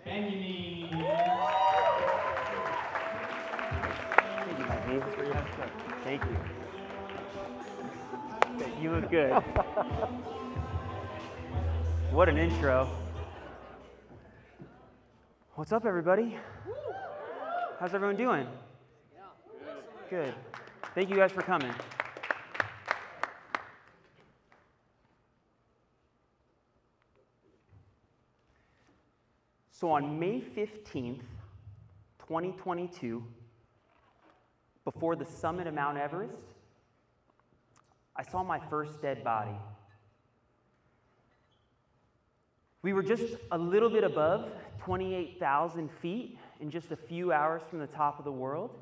Benjamin. Thank you, Mikey. Thank you. You look good. What an intro. What's up, everybody? How's everyone doing? Good. Thank you guys for coming. So on May 15th, 2022, before the summit of Mount Everest, I saw my first dead body. We were just a little bit above 28,000 feet and just a few hours from the top of the world.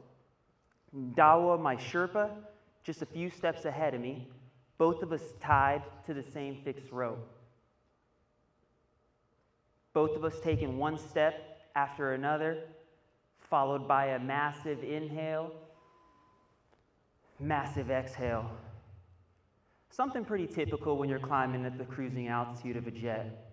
Dawa, my Sherpa, just a few steps ahead of me, both of us tied to the same fixed rope. Both of us taking one step after another, followed by a massive inhale, massive exhale. Something pretty typical when you're climbing at the cruising altitude of a jet.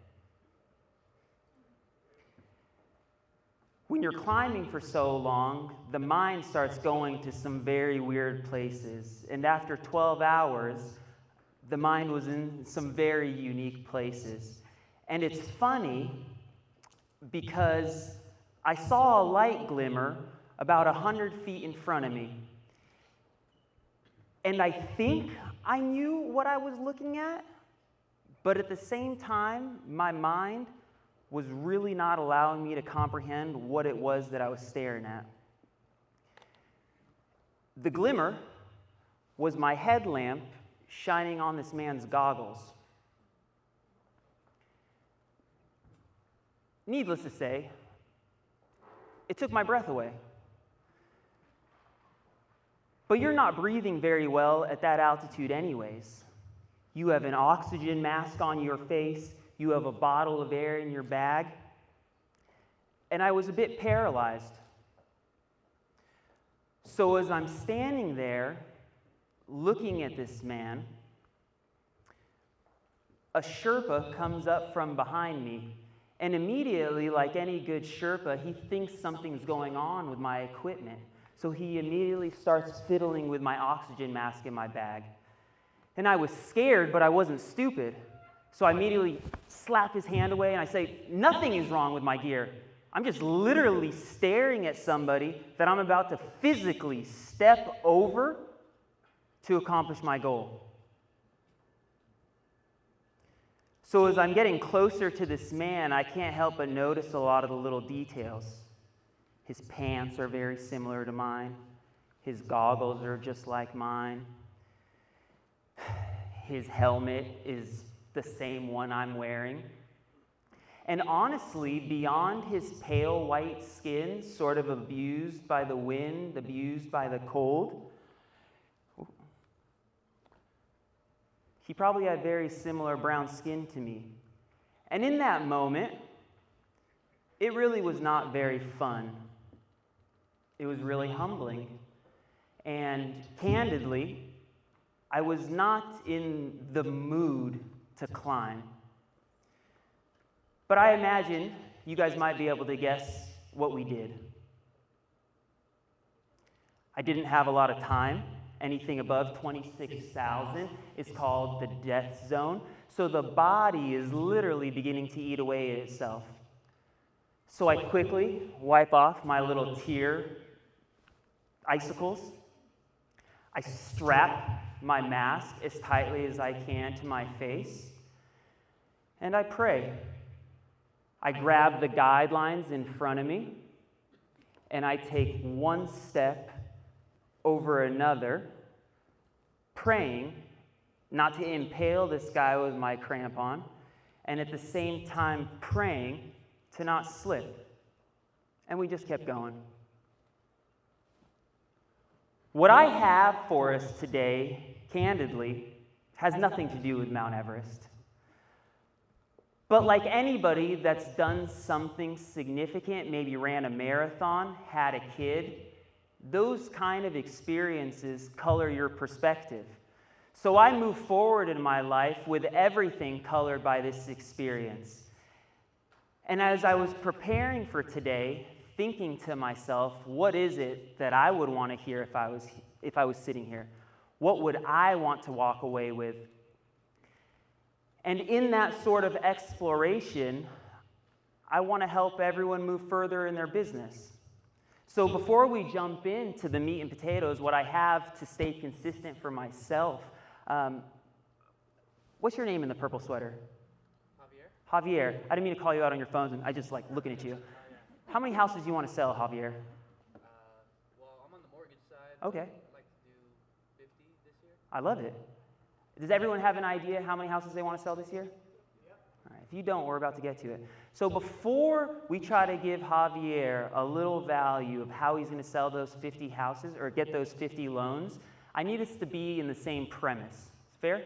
When you're climbing for so long, the mind starts going to some very weird places. And after 12 hours, the mind was in some very unique places. And it's funny because I saw a light glimmer about 100 feet in front of me. And I think I knew what I was looking at, but at the same time, my mind was really not allowing me to comprehend what it was that I was staring at. The glimmer was my headlamp shining on this man's goggles. Needless to say, it took my breath away. But you're not breathing very well at that altitude anyways. You have an oxygen mask on your face, you have a bottle of air in your bag, and I was a bit paralyzed. So as I'm standing there looking at this man, a Sherpa comes up from behind me. And immediately, like any good Sherpa, he thinks something's going on with my equipment. So he immediately starts fiddling with my oxygen mask in my bag. And I was scared, but I wasn't stupid. So I immediately slap his hand away and I say, nothing is wrong with my gear. I'm just literally staring at somebody that I'm about to physically step over to accomplish my goal. So as I'm getting closer to this man, I can't help but notice a lot of the little details. His pants are very similar to mine. His goggles are just like mine. His helmet is the same one I'm wearing. And honestly, beyond his pale white skin, sort of abused by the wind, abused by the cold, he probably had very similar brown skin to me. And in that moment, it really was not very fun. It was really humbling. And candidly, I was not in the mood to climb. But I imagine you guys might be able to guess what we did. I didn't have a lot of time. Anything above 26,000 is called the death zone. So the body is literally beginning to eat away at itself. So I quickly wipe off my little tear icicles. I strap my mask as tightly as I can to my face. And I pray. I grab the guidelines in front of me. And I take one step over another, praying not to impale this guy with my crampon, and at the same time praying to not slip. And we just kept going. What I have for us today, candidly, has nothing to do with Mount Everest. But like anybody that's done something significant, maybe ran a marathon, had a kid, those kind of experiences color your perspective. So I move forward in my life with everything colored by this experience. And as I was preparing for today, thinking to myself, what is it that I would want to hear if I was sitting here? What would I want to walk away with? And in that sort of exploration, I want to help everyone move further in their business. So before we jump into the meat and potatoes, what I have to stay consistent for myself, what's your name in the purple sweater? Javier. I didn't mean to call you out on your phones, and I just like looking at you. How many houses do you want to sell, Javier? Well, I'm on the mortgage side. Okay. I'd like to do 50 this year. I love it. Does everyone have an idea how many houses they want to sell this year? Yep. All right, if you don't, we're about to get to it. So before we try to give Javier a little value of how he's going to sell those 50 houses or get those 50 loans, I need us to be in the same premise. Fair?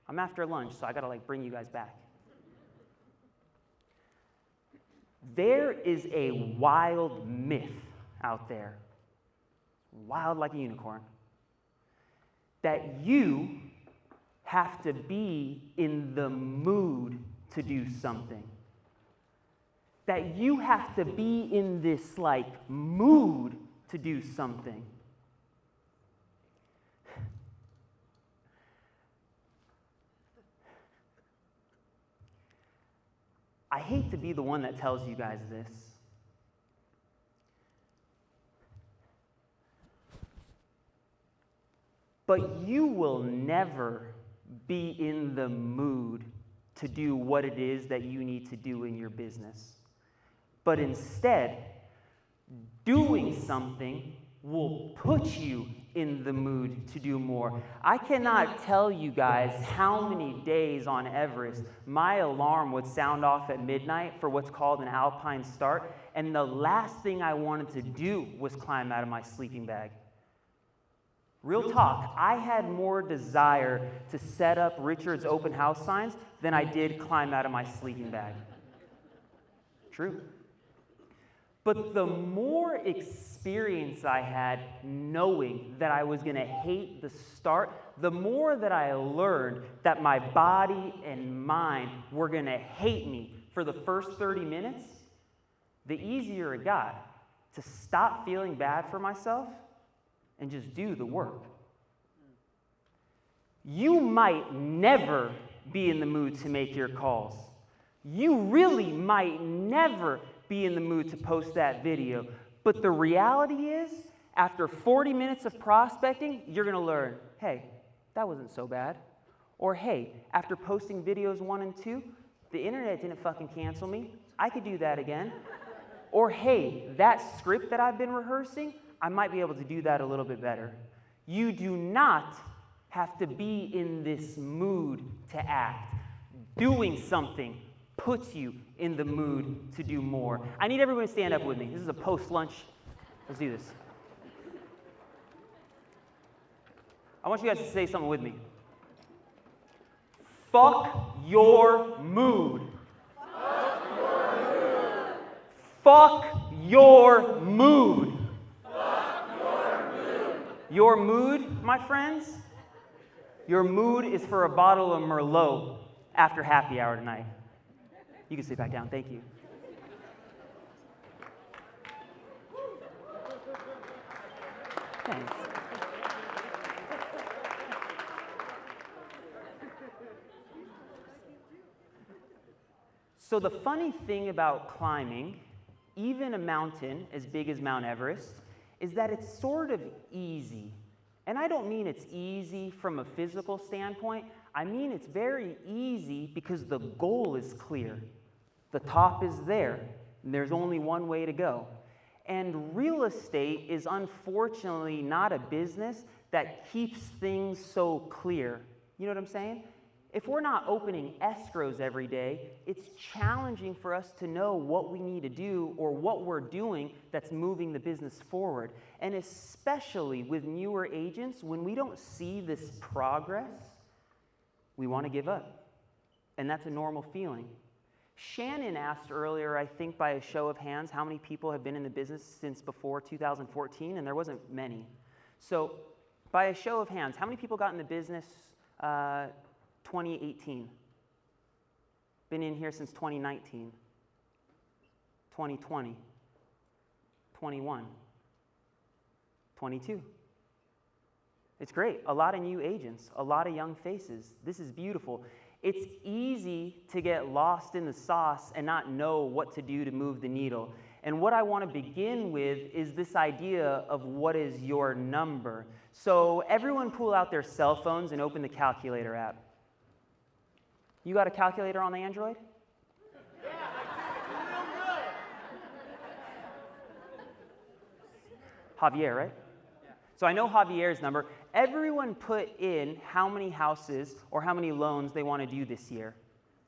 I'm after lunch, so I got to like bring you guys back. There is a wild myth out there, wild like a unicorn, that you have to be in the mood to do something. That you have to be in this like mood to do something. I hate to be the one that tells you guys this. But you will never be in the mood to do what it is that you need to do in your business. But instead, doing something will put you in the mood to do more. I cannot tell you guys how many days on Everest my alarm would sound off at midnight for what's called an alpine start, and the last thing I wanted to do was climb out of my sleeping bag. Real talk, I had more desire to set up Richard's open house signs than I did climb out of my sleeping bag. True. But the more experience I had knowing that I was going to hate the start, the more that I learned that my body and mind were going to hate me for the first 30 minutes, the easier it got to stop feeling bad for myself and just do the work. You might never be in the mood to make your calls. You really might never be in the mood to post that video. But the reality is, after 40 minutes of prospecting, you're going to learn, hey, that wasn't so bad. Or, hey, after posting videos 1 and 2, the internet didn't fucking cancel me. I could do that again. Or, hey, that script that I've been rehearsing, I might be able to do that a little bit better. You do not have to be in this mood to act. Doing something puts you in the mood to do more. I need everyone to stand up with me. This is a post-lunch. Let's do this. I want you guys to say something with me. Fuck your mood. Fuck your mood. Fuck your mood. Fuck your mood. Your mood, my friends, your mood is for a bottle of Merlot after happy hour tonight. You can sit back down. Thank you. Thanks. So the funny thing about climbing, even a mountain as big as Mount Everest, is that it's sort of easy. And I don't mean it's easy from a physical standpoint. I mean it's very easy because the goal is clear. The top is there, and there's only one way to go. And real estate is unfortunately not a business that keeps things so clear. You know what I'm saying? If we're not opening escrows every day, it's challenging for us to know what we need to do or what we're doing that's moving the business forward. And especially with newer agents, when we don't see this progress, we want to give up. And that's a normal feeling. Shannon asked earlier, I think by a show of hands, how many people have been in the business since before 2014, and there wasn't many. So by a show of hands, how many people got in the business 2018? Been in here since 2019? 2020, 21, 22. It's great. A lot of new agents, a lot of young faces. This is beautiful. It's easy to get lost in the sauce and not know what to do to move the needle. And what I want to begin with is this idea of what is your number. So everyone pull out their cell phones and open the calculator app. You got a calculator on the Android? Javier, right? So I know Javier's number. Everyone put in how many houses or how many loans they want to do this year.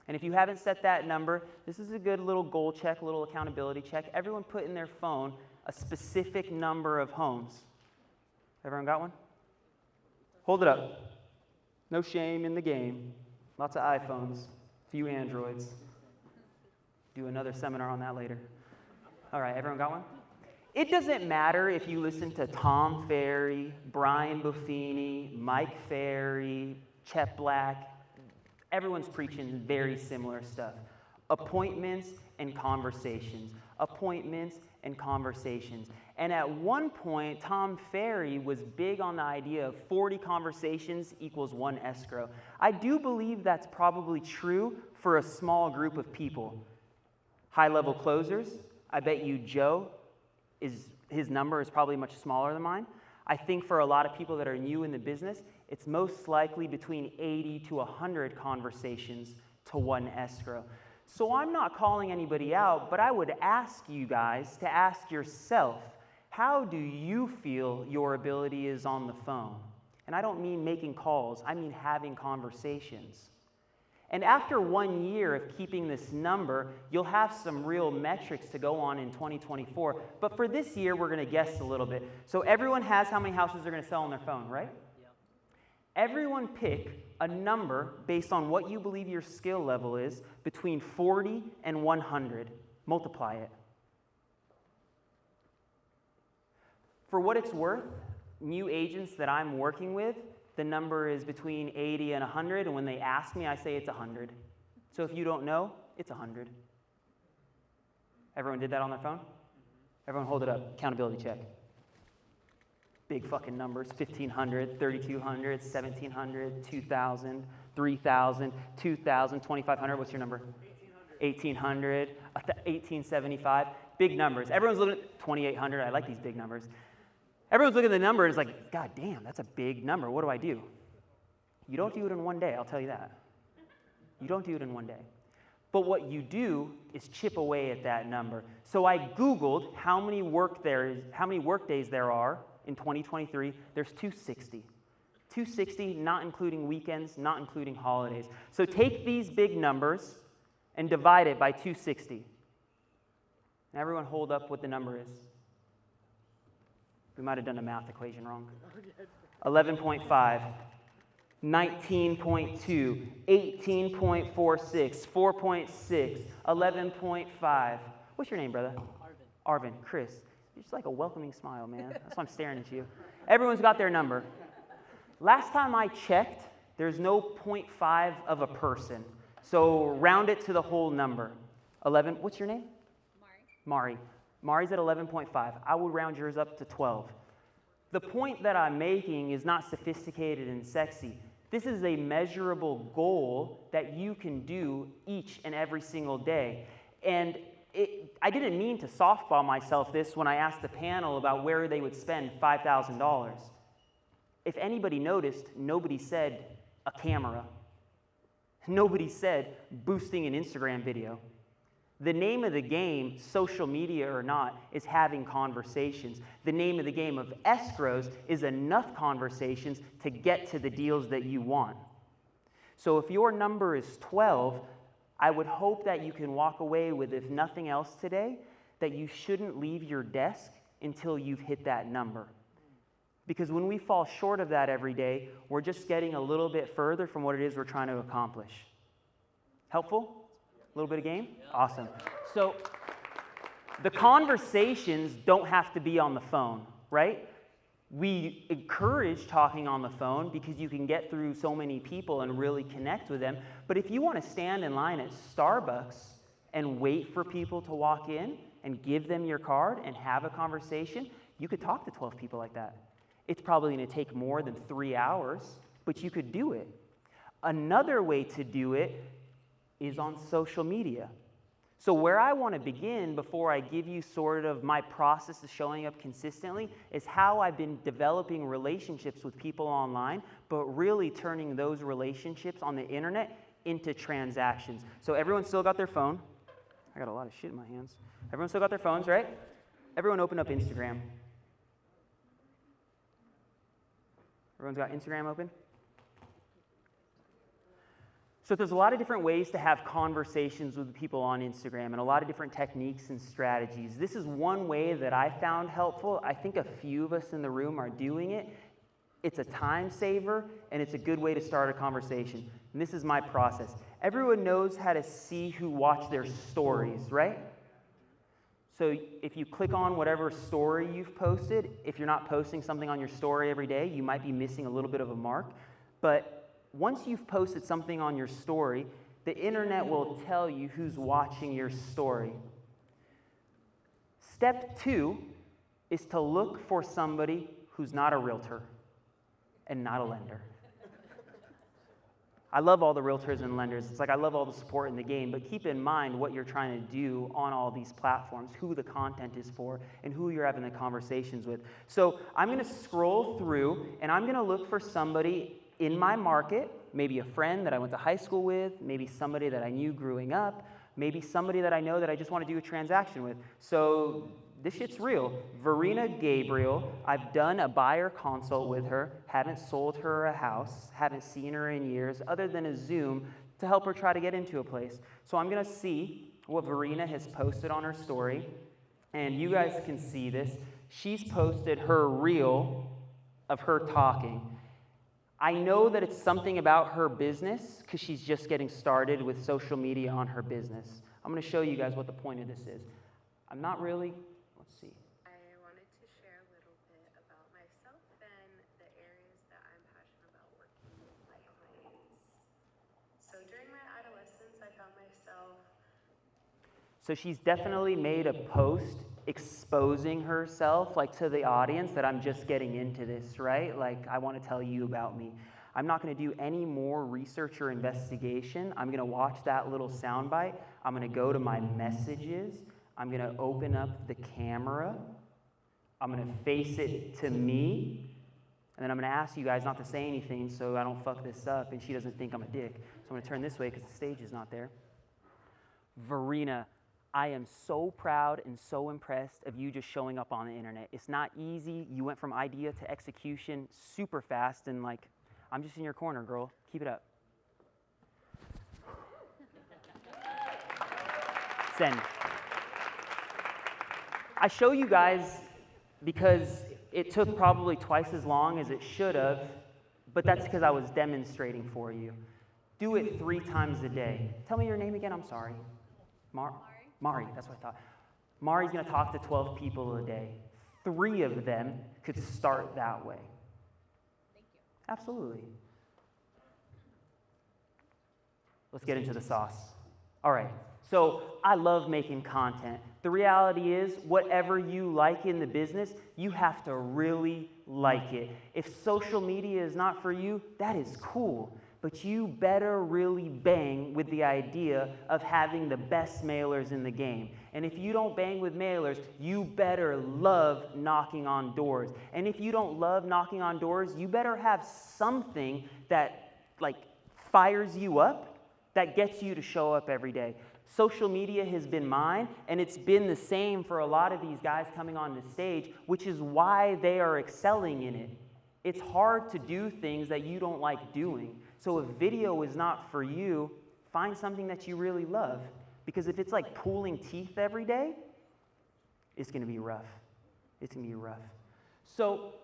And if you haven't set that number, this is a good little goal check, a little accountability check. Everyone put in their phone a specific number of homes. Everyone got one? Hold it up. No shame in the game. Lots of iPhones, few Androids. Do another seminar on that later. All right, everyone got one? It doesn't matter if you listen to Tom Ferry, Brian Buffini, Mike Ferry, Chet Black. Everyone's preaching very similar stuff. Appointments and conversations. Appointments and conversations. And at one point, Tom Ferry was big on the idea of 40 conversations equals 1 escrow. I do believe that's probably true for a small group of people. High-level closers, I bet you Joe, his number is probably much smaller than mine. I think for a lot of people that are new in the business, it's most likely between 80 to 100 conversations to 1 escrow. So I'm not calling anybody out, but I would ask you guys to ask yourself, how do you feel your ability is on the phone? And I don't mean making calls, I mean having conversations. And after 1 year of keeping this number, you'll have some real metrics to go on in 2024. But for this year, we're going to guess a little bit. So everyone has how many houses they're going to sell on their phone, right? Yep. Everyone pick a number based on what you believe your skill level is between 40 and 100. Multiply it. For what it's worth, new agents that I'm working with, the number is between 80 and 100, and when they ask me, I say it's 100. So if you don't know, it's 100. Everyone did that on their phone? Everyone hold it up. Accountability check. Big fucking numbers. 1,500, 3,200, 1,700, 2,000, 3,000, 2,000, 2,500. What's your number? 1,800. 1,875. Big numbers. Everyone's looking at 2,800. I like these big numbers. Everyone's looking at the number and it's like, God damn, that's a big number. What do I do? You don't do it in one day, I'll tell you that. You don't do it in one day. But what you do is chip away at that number. So I Googled how many work days there are in 2023. There's 260. 260, not including weekends, not including holidays. So take these big numbers and divide it by 260. And everyone hold up what the number is. We might have done a math equation wrong. 11.5, 19.2, 18.46, 4.6, 11.5. What's your name, brother? Arvin. Chris. You're just like a welcoming smile, man. That's why I'm staring at you. Everyone's got their number. Last time I checked, there's no 0.5 of a person. So round it to the whole number. 11, what's your name? Mari. Mari's at 11.5. I would round yours up to 12. The point that I'm making is not sophisticated and sexy. This is a measurable goal that you can do each and every single day. And I didn't mean to softball myself this when I asked the panel about where they would spend $5,000. If anybody noticed, nobody said a camera. Nobody said boosting an Instagram video. The name of the game, social media or not, is having conversations. The name of the game of escrows is enough conversations to get to the deals that you want. So if your number is 12, I would hope that you can walk away with, if nothing else today, that you shouldn't leave your desk until you've hit that number. Because when we fall short of that every day, we're just getting a little bit further from what it is we're trying to accomplish. Helpful? A little bit of game? Awesome. So the conversations don't have to be on the phone, right? We encourage talking on the phone because you can get through so many people and really connect with them. But if you want to stand in line at Starbucks and wait for people to walk in, and give them your card and have a conversation, you could talk to 12 people like that. It's probably going to take more than 3 hours, but you could do it. Another way to do it is on social media. So where I want to begin before I give you sort of my process of showing up consistently is how I've been developing relationships with people online, but really turning those relationships on the internet into transactions. So everyone still got their phone. I got a lot of shit in my hands. Everyone still got their phones, right? Everyone open up Instagram. Everyone's got Instagram open? So there's a lot of different ways to have conversations with people on Instagram and a lot of different techniques and strategies. This is one way that I found helpful. I think a few of us in the room are doing it. It's a time saver, and it's a good way to start a conversation. And this is my process. Everyone knows how to see who watched their stories, right? So if you click on whatever story you've posted, if you're not posting something on your story every day, you might be missing a little bit of a mark. But once you've posted something on your story, the internet will tell you who's watching your story. Step 2 is to look for somebody who's not a realtor and not a lender. I love all the realtors and lenders. It's like I love all the support in the game, but keep in mind what you're trying to do on all these platforms, who the content is for, and who you're having the conversations with. So I'm going to scroll through, and I'm going to look for somebody in my market, maybe a friend that I went to high school with, maybe somebody that I knew growing up, maybe somebody that I know that I just want to do a transaction with. So this shit's real. Verena Gabriel, I've done a buyer consult with her, haven't sold her a house, haven't seen her in years, other than a Zoom to help her try to get into a place. So I'm going to see what Verena has posted on her story, and you guys can see this. She's posted her reel of her talking. I know that it's something about her business because she's just getting started with social media on her business. I'm going to show you guys what the point of this is. I'm not really, let's see. I wanted to share a little bit about myself and the areas that I'm passionate about working with my clients. So during my adolescence, I found myself. So she's definitely made a post exposing herself, like to the audience, that I'm just getting into this, right? Like, I want to tell you about me. I'm not going to do any more research or investigation. I'm going to watch that little soundbite. I'm going to go to my messages. I'm going to open up the camera. I'm going to face it to me. And then I'm going to ask you guys not to say anything so I don't fuck this up and she doesn't think I'm a dick. So I'm going to turn this way because the stage is not there. Verena, I am so proud and so impressed of you just showing up on the internet. It's not easy. You went from idea to execution super fast, and like, I'm just in your corner, girl. Keep it up. Send. I show you guys because it took probably twice as long as it should have, but that's because I was demonstrating for you. Do it 3 times a day. Tell me your name again, I'm sorry. Mari, that's what I thought. Mari's going to talk to 12 people a day. 3 of them could start that way. Thank you. Absolutely. Let's get into the sauce. All right. So I love making content. The reality is, whatever you like in the business, you have to really like it. If social media is not for you, that is cool. But you better really bang with the idea of having the best mailers in the game. And if you don't bang with mailers, you better love knocking on doors. And if you don't love knocking on doors, you better have something that like fires you up, that gets you to show up every day. Social media has been mine, and it's been the same for a lot of these guys coming on the stage, which is why they are excelling in it. It's hard to do things that you don't like doing. So if video is not for you, find something that you really love. Because if it's like pulling teeth every day, it's going to be rough. It's going to be rough. So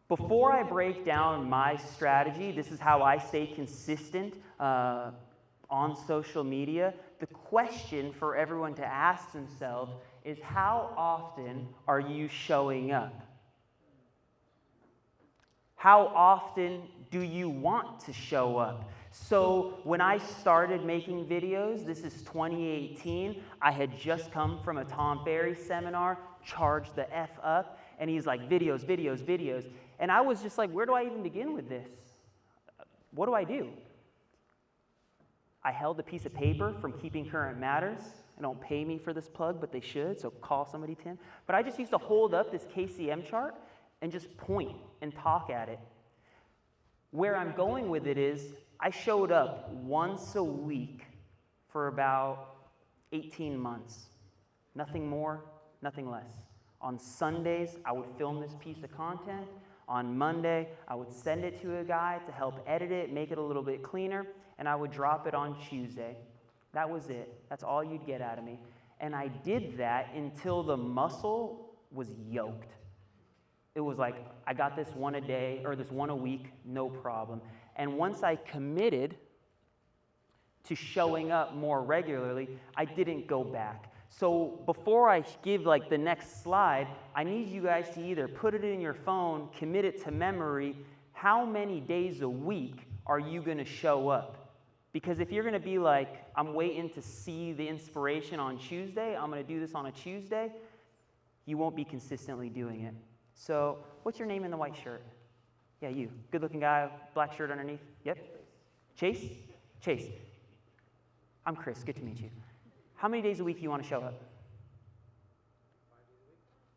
before I break down my strategy, this is how I stay consistent on social media. The question for everyone to ask themselves is, how often are you showing up? How often do you want to show up? So when I started making videos, this is 2018, I had just come from a Tom Ferry seminar, charged the F up, and he's like, videos, videos, videos. And I was just like, where do I even begin with this? What do I do? I held a piece of paper from Keeping Current Matters. They don't pay me for this plug, but they should, so call somebody, Tim. But I just used to hold up this KCM chart and just point and talk at it. Where I'm going with it is, I showed up once a week for about 18 months. Nothing more, nothing less. On Sundays, I would film this piece of content. On Monday, I would send it to a guy to help edit it, make it a little bit cleaner, and I would drop it on Tuesday. That was it. That's all you'd get out of me. And I did that until the muscle was yoked. It was like, I got this one a day, or this one a week, no problem. And once I committed to showing up more regularly, I didn't go back. So before I give like the next slide, I need you guys to either put it in your phone, commit it to memory. How many days a week are you going to show up? Because if you're going to be like, I'm waiting to see the inspiration on Tuesday, I'm going to do this on a Tuesday, you won't be consistently doing it. So what's your name in the white shirt? Yeah, you. Good-looking guy, black shirt underneath. Yep. Chase? Chase. I'm Chris. Good to meet you. How many days a week do you want to show up?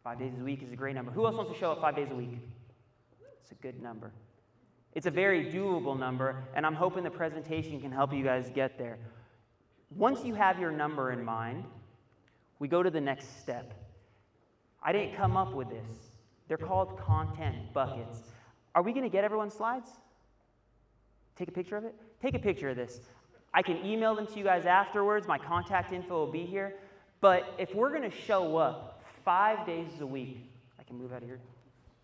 5 days a week is a great number. Who else wants to show up 5 days a week? It's a good number. It's a very doable number, and I'm hoping the presentation can help you guys get there. Once you have your number in mind, we go to the next step. I didn't come up with this. They're called content buckets. Are we going to get everyone's slides? Take a picture of it? Take a picture of this. I can email them to you guys afterwards. My contact info will be here. But if we're going to show up 5 days a week, I can move out of here.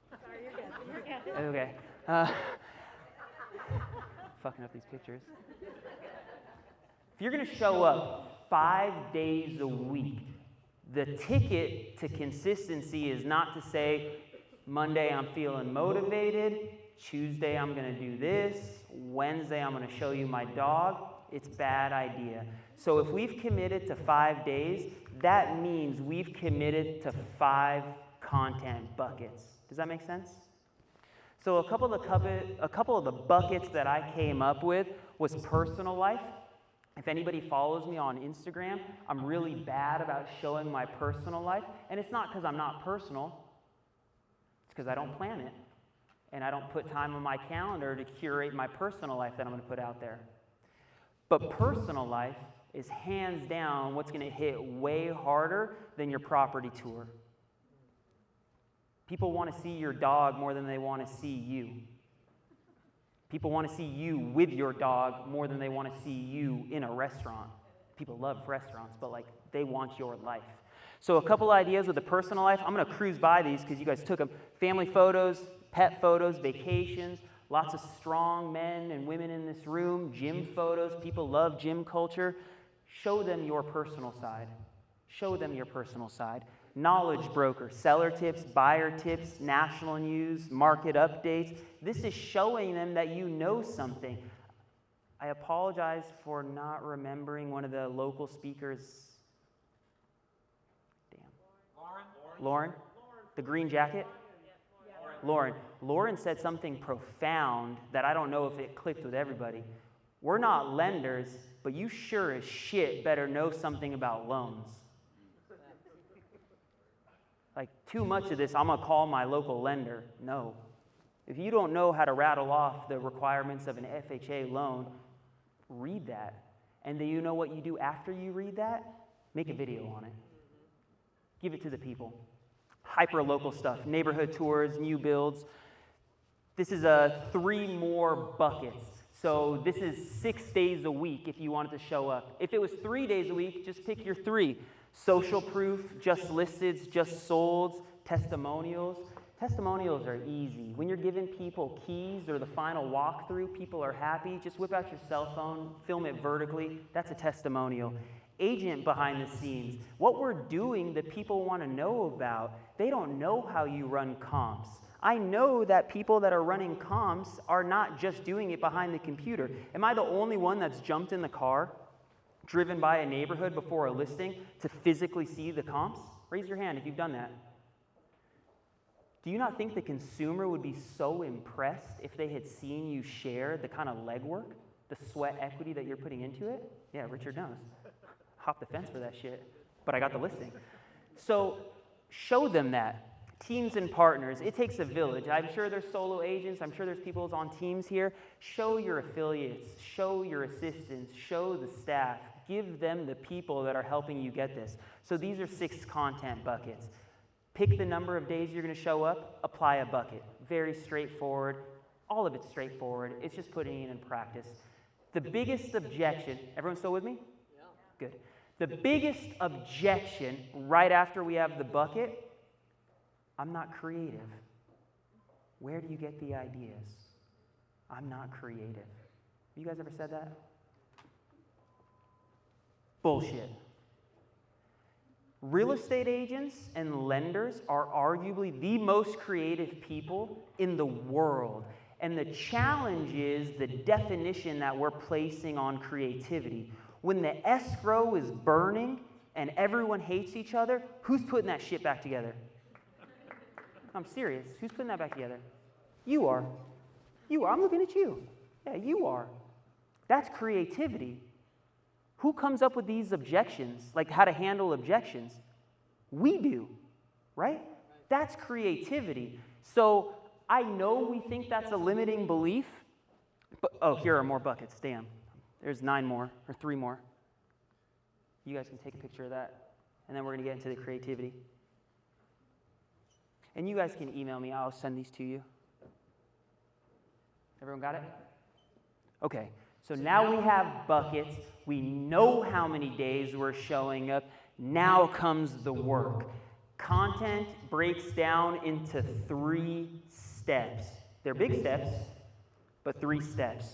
Sorry, you're good. Okay. Fucking up these pictures. If you're going to show up 5 days a week, the ticket to consistency is not to say, Monday I'm feeling motivated, Tuesday I'm going to do this, Wednesday I'm going to show you my dog. It's a bad idea. So if we've committed to 5 days, that means we've committed to 5 content buckets. Does that make sense? So a couple of the buckets that I came up with was personal life. If anybody follows me on Instagram, I'm really bad about showing my personal life. And it's not because I'm not personal. It's because I don't plan it. And I don't put time on my calendar to curate my personal life that I'm going to put out there. But personal life is hands down what's going to hit way harder than your property tour. People want to see your dog more than they want to see you. People want to see you with your dog more than they want to see you in a restaurant. People love restaurants, but like they want your life. So a couple ideas with the personal life. I'm going to cruise by these because you guys took them. Family photos, pet photos, vacations, lots of strong men and women in this room, gym photos. People love gym culture. Show them your personal side. Show them your personal side. Knowledge broker, seller tips, buyer tips, national news, market updates. This is showing them that you know something. I apologize for not remembering one of the local speakers. Damn. Lauren? The green jacket? Lauren said something profound that I don't know if it clicked with everybody. We're not lenders, but you sure as shit better know something about loans. Like, too much of this, I'm going to call my local lender. No. If you don't know how to rattle off the requirements of an FHA loan, read that. And then you know what you do after you read that? Make a video on it. Give it to the people. Hyper-local stuff, neighborhood tours, new builds. This is 3 more buckets. So this is 6 days a week if you wanted to show up. If it was 3 days a week, just pick your 3. Social proof, just listeds, just solds, testimonials. Testimonials are easy. When you're giving people keys or the final walkthrough, people are happy. Just whip out your cell phone, film it vertically. That's a testimonial. Agent behind the scenes. What we're doing that people want to know about. They don't know how you run comps. I know that people that are running comms are not just doing it behind the computer. Am I the only one that's jumped in the car, driven by a neighborhood before a listing to physically see the comps? Raise your hand if you've done that. Do you not think the consumer would be so impressed if they had seen you share the kind of legwork, the sweat equity that you're putting into it? Yeah, Richard knows. Hop the fence for that shit. But I got the listing. So show them that. Teams and partners. It takes a village. I'm sure there's solo agents. I'm sure there's people on teams here. Show your affiliates. Show your assistants. Show the staff. Give them the people that are helping you get this. So these are 6 content buckets. Pick the number of days you're going to show up, apply a bucket. Very straightforward. All of it's straightforward. It's just putting it in practice. The biggest objection, everyone still with me? Yeah. Good. The biggest objection right after we have the bucket, I'm not creative. Where do you get the ideas? I'm not creative. You guys ever said that? Bullshit. Real estate agents and lenders are arguably the most creative people in the world. And the challenge is the definition that we're placing on creativity. When the escrow is burning and everyone hates each other, who's putting that shit back together? I'm serious. Who's putting that back together? You are. You are. I'm looking at you. Yeah, you are. That's creativity. Who comes up with these objections, like how to handle objections? We do, right? That's creativity. So I know we think that's a limiting belief, but oh, here are more buckets. Damn. There's 9 more, or 3 more. You guys can take a picture of that, and then we're going to get into the creativity. And you guys can email me. I'll send these to you. Everyone got it? Okay. So now we have buckets. We know how many days we're showing up. Now comes the work. Content breaks down into 3 steps. They're big steps, but 3 steps.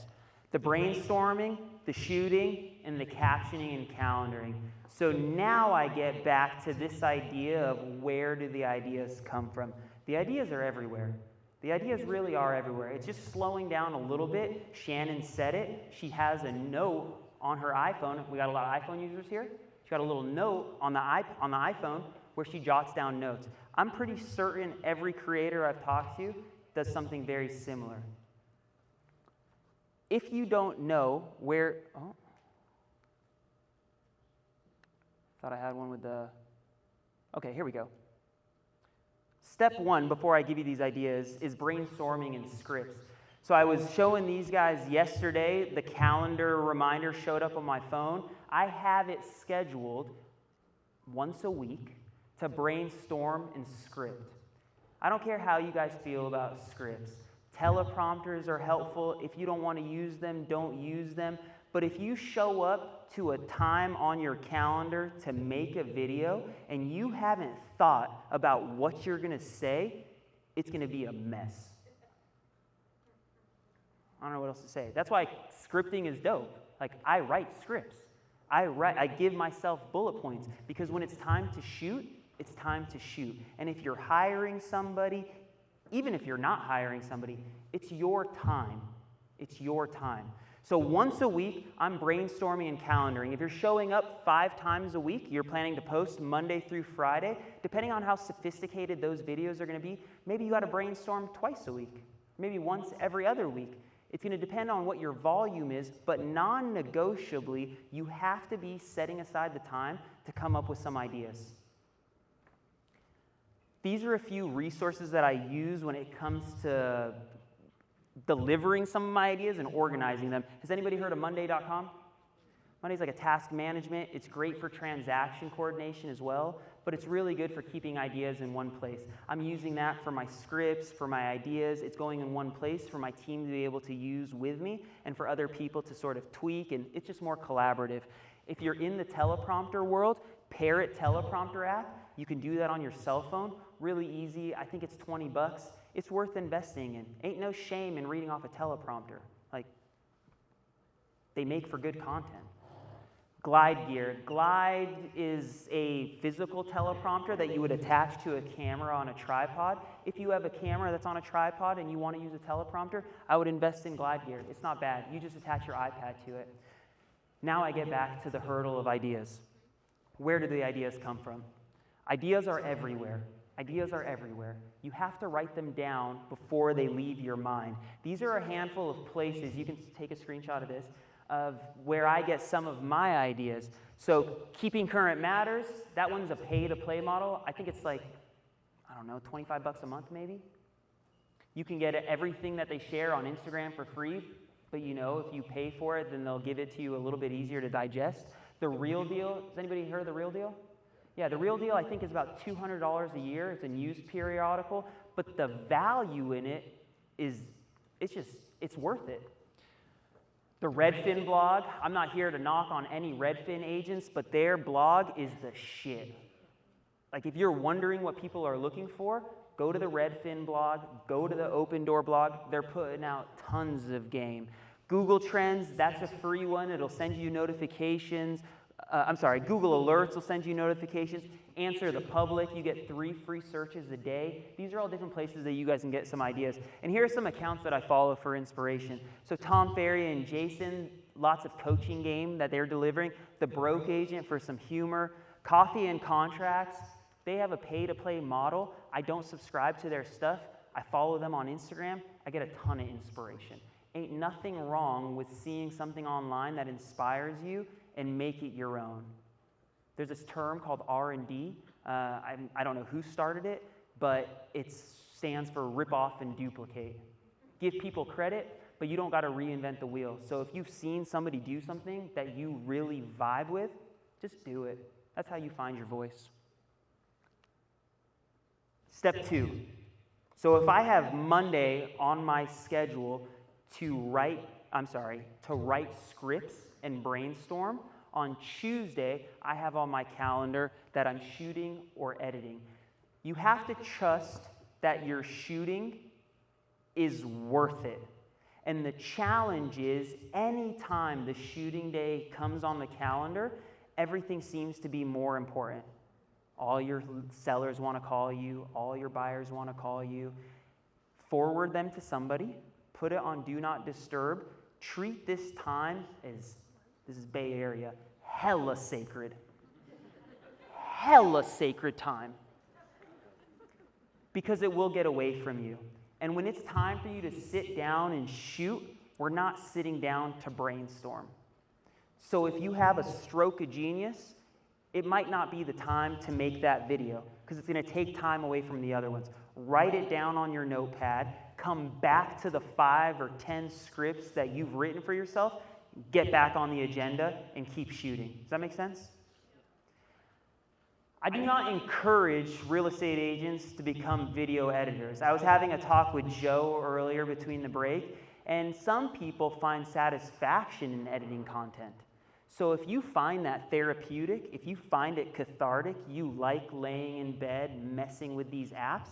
The brainstorming, the shooting, and the captioning and calendaring. So now I get back to this idea of where do the ideas come from. The ideas are everywhere. The ideas really are everywhere. It's just slowing down a little bit. Shannon said it. She has a note on her iPhone. We got a lot of iPhone users here. She got a little note on the iPhone where she jots down notes. I'm pretty certain every creator I've talked to does something very similar. If you don't know where... Oh. Thought I had one with the... Okay, here we go. Step 1, before I give you these ideas, is brainstorming and scripts. So I was showing these guys yesterday. The calendar reminder showed up on my phone. I have it scheduled once a week to brainstorm and script. I don't care how you guys feel about scripts. Teleprompters are helpful. If you don't want to use them, don't use them. But if you show up to a time on your calendar to make a video and you haven't thought about what you're going to say, it's going to be a mess. I don't know what else to say. That's why scripting is dope. Like, I write scripts. I give myself bullet points because when it's time to shoot, it's time to shoot. And if you're hiring somebody, even if you're not hiring somebody, it's your time. It's your time. So once a week, I'm brainstorming and calendaring. If you're showing up 5 times a week, you're planning to post Monday through Friday, depending on how sophisticated those videos are going to be, maybe you got to brainstorm twice a week, maybe once every other week. It's going to depend on what your volume is, but non-negotiably, you have to be setting aside the time to come up with some ideas. These are a few resources that I use when it comes to delivering some of my ideas and organizing them. Has anybody heard of Monday.com? Monday's like a task management. It's great for transaction coordination as well, but it's really good for keeping ideas in one place. I'm using that for my scripts, for my ideas. It's going in one place for my team to be able to use with me and for other people to sort of tweak, and it's just more collaborative. If you're in the teleprompter world, Parrot teleprompter app, you can do that on your cell phone. Really easy. I think it's $20. It's worth investing in. Ain't no shame in reading off a teleprompter. Like, they make for good content. Glide gear. Glide is a physical teleprompter that you would attach to a camera on a tripod. If you have a camera that's on a tripod and you want to use a teleprompter, I would invest in glide gear. It's not bad. You just attach your iPad to it. Now I get back to the hurdle of ideas. Where do the ideas come from? Ideas are everywhere. Ideas are everywhere. You have to write them down before they leave your mind. These are a handful of places, you can take a screenshot of this, of where I get some of my ideas. So Keeping Current Matters, that one's a pay-to-play model. I think it's like, I don't know, 25 bucks a month maybe? You can get everything that they share on Instagram for free, but you know, if you pay for it, then they'll give it to you a little bit easier to digest. The Real Deal, has anybody heard of The Real Deal? Yeah, The Real Deal I think is about $200 a year. It's a news periodical, but the value in it is, it's worth it. The Redfin blog, I'm not here to knock on any Redfin agents, but their blog is the shit. Like if you're wondering what people are looking for, go to the Redfin blog, go to the Open Door blog. They're putting out tons of game. Google Trends, that's a free one. It'll send you notifications. Google Alerts will send you notifications. Answer the Public, you get 3 free searches a day. These are all different places that you guys can get some ideas. And here are some accounts that I follow for inspiration. So Tom Ferry and Jason, lots of coaching game that they're delivering. The Broke Agent for some humor. Coffee and Contracts, they have a pay-to-play model. I don't subscribe to their stuff. I follow them on Instagram. I get a ton of inspiration. Ain't nothing wrong with seeing something online that inspires you and make it your own. There's this term called R&D. I don't know who started it, but it stands for rip off and duplicate. Give people credit, but you don't got to reinvent the wheel. So if you've seen somebody do something that you really vibe with, just do it. That's how you find your voice. Step 2. So if I have Monday on my schedule to write scripts and brainstorm, on Tuesday, I have on my calendar that I'm shooting or editing. You have to trust that your shooting is worth it. And the challenge is, anytime the shooting day comes on the calendar, everything seems to be more important. All your sellers want to call you, all your buyers want to call you. Forward them to somebody, put it on Do Not Disturb, treat this time as, this is Bay Area, hella sacred. Hella sacred time. Because it will get away from you. And when it's time for you to sit down and shoot, we're not sitting down to brainstorm. So if you have a stroke of genius, it might not be the time to make that video because it's going to take time away from the other ones. Write it down on your notepad, come back to the 5 or 10 scripts that you've written for yourself, get back on the agenda, and keep shooting. Does that make sense? I do not encourage real estate agents to become video editors. I was having a talk with Joe earlier between the break, and some people find satisfaction in editing content. So if you find that therapeutic, if you find it cathartic, you like laying in bed messing with these apps,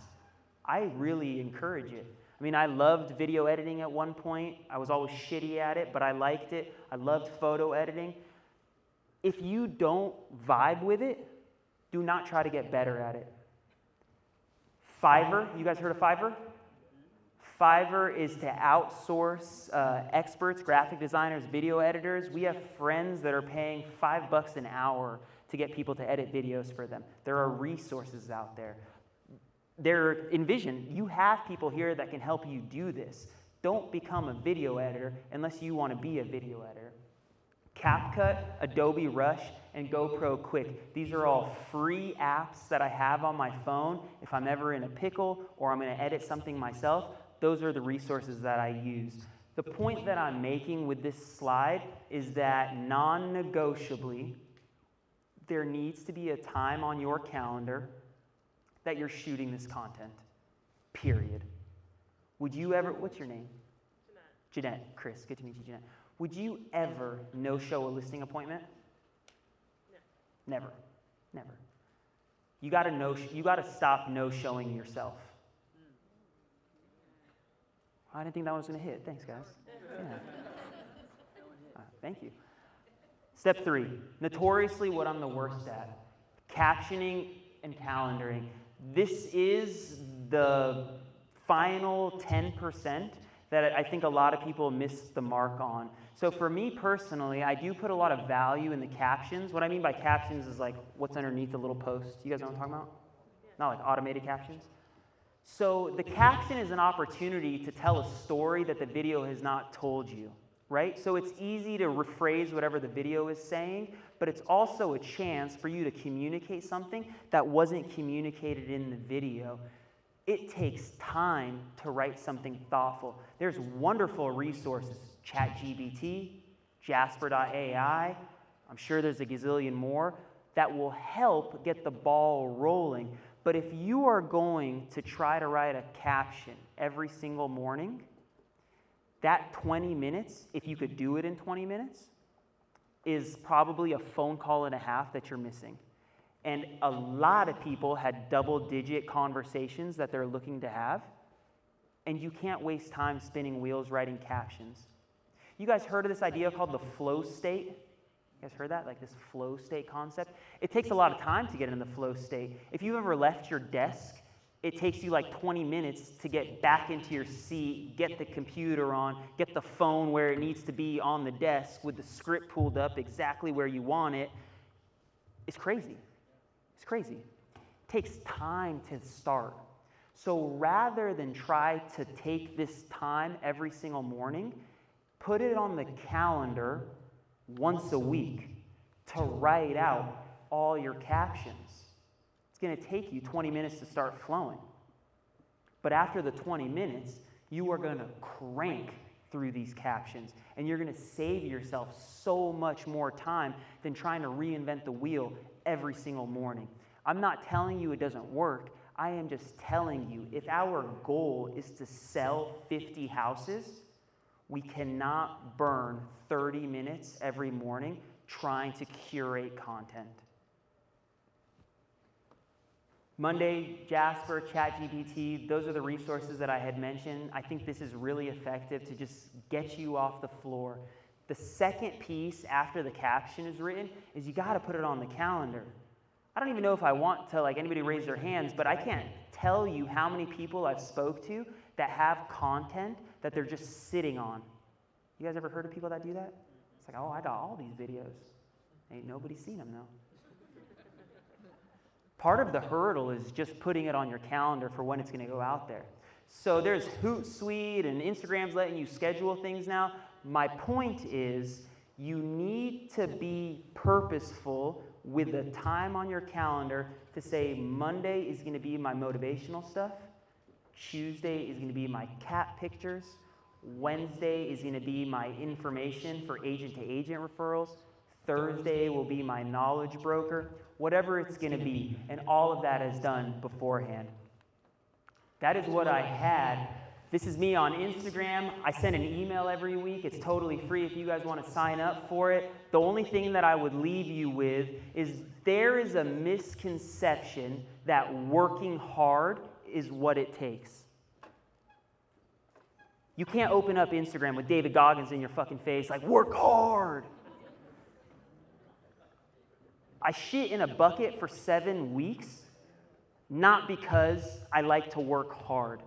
I really encourage it. I mean, I loved video editing at one point. I was always shitty at it, but I liked it. I loved photo editing. If you don't vibe with it, do not try to get better at it. Fiverr, you guys heard of Fiverr? Fiverr is to outsource experts, graphic designers, video editors. We have friends that are paying $5 an hour to get people to edit videos for them. There are resources out there. Envision, you have people here that can help you do this. Don't become a video editor unless you want to be a video editor. CapCut, Adobe Rush, and GoPro Quick. These are all free apps that I have on my phone. If I'm ever in a pickle or I'm going to edit something myself, those are the resources that I use. The point that I'm making with this slide is that non-negotiably, there needs to be a time on your calendar that you're shooting this content, period. Would you ever, what's your name? Jeanette. Chris, good to meet you, Jeanette. Would you ever no-show a listing appointment? No. Never. Never. You gotta stop no-showing yourself. I didn't think that one was gonna hit. Thanks, guys. Yeah. Thank you. Step 3, notoriously what I'm the worst at, captioning and calendaring. This is the final 10% that I think a lot of people miss the mark on. So for me personally, I do put a lot of value in the captions. What I mean by captions is like what's underneath the little post. You guys know what I'm talking about? Not like automated captions. So the caption is an opportunity to tell a story that the video has not told you, right? So it's easy to rephrase whatever the video is saying, but it's also a chance for you to communicate something that wasn't communicated in the video. It takes time to write something thoughtful. There's wonderful resources, ChatGPT, Jasper.ai, I'm sure there's a gazillion more, that will help get the ball rolling. But if you are going to try to write a caption every single morning, that 20 minutes, if you could do it in 20 minutes, is probably a phone call and a half that you're missing. And a lot of people had double-digit conversations that they're looking to have, and you can't waste time spinning wheels writing captions. You guys heard of this idea called the flow state? You guys heard that? Like this flow state concept? It takes a lot of time to get in the flow state. If you've ever left your desk, it takes you like 20 minutes to get back into your seat, get the computer on, get the phone where it needs to be on the desk with the script pulled up exactly where you want it. It's crazy. It's crazy. It takes time to start. So rather than try to take this time every single morning, put it on the calendar once a week to write out all your captions. It's going to take you 20 minutes to start flowing. But after the 20 minutes, you are going to crank through these captions, and you're going to save yourself so much more time than trying to reinvent the wheel every single morning. I'm not telling you it doesn't work. I am just telling you, if our goal is to sell 50 houses, we cannot burn 30 minutes every morning trying to curate content. Monday, Jasper, ChatGPT, those are the resources that I had mentioned. I think this is really effective to just get you off the floor. The second piece after the caption is written is you got to put it on the calendar. I don't even know if I want to anybody raise their hands, but I can't tell you how many people I've spoke to that have content that they're just sitting on. You guys ever heard of people that do that? It's like, oh, I got all these videos. Ain't nobody seen them though. Part of the hurdle is just putting it on your calendar for when it's going to go out there. So there's Hootsuite and Instagram's letting you schedule things now. My point is you need to be purposeful with the time on your calendar to say Monday is going to be my motivational stuff, Tuesday is going to be my cat pictures, Wednesday is going to be my information for agent-to-agent referrals, Thursday will be my knowledge broker, whatever it's going to be, and all of that is done beforehand. That is what I had. This is me on Instagram. I send an email every week. It's totally free if you guys want to sign up for it. The only thing that I would leave you with is there is a misconception that working hard is what it takes. You can't open up Instagram with David Goggins in your fucking face like, work hard. I shit in a bucket for 7 weeks, not because I like to work hard,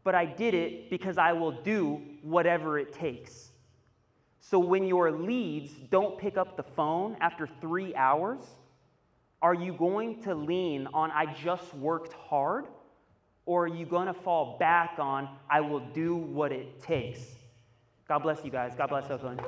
but I did it because I will do whatever it takes. So when your leads don't pick up the phone after 3 hours, are you going to lean on I just worked hard, or are you going to fall back on I will do what it takes? God bless you guys. God bless Oakland.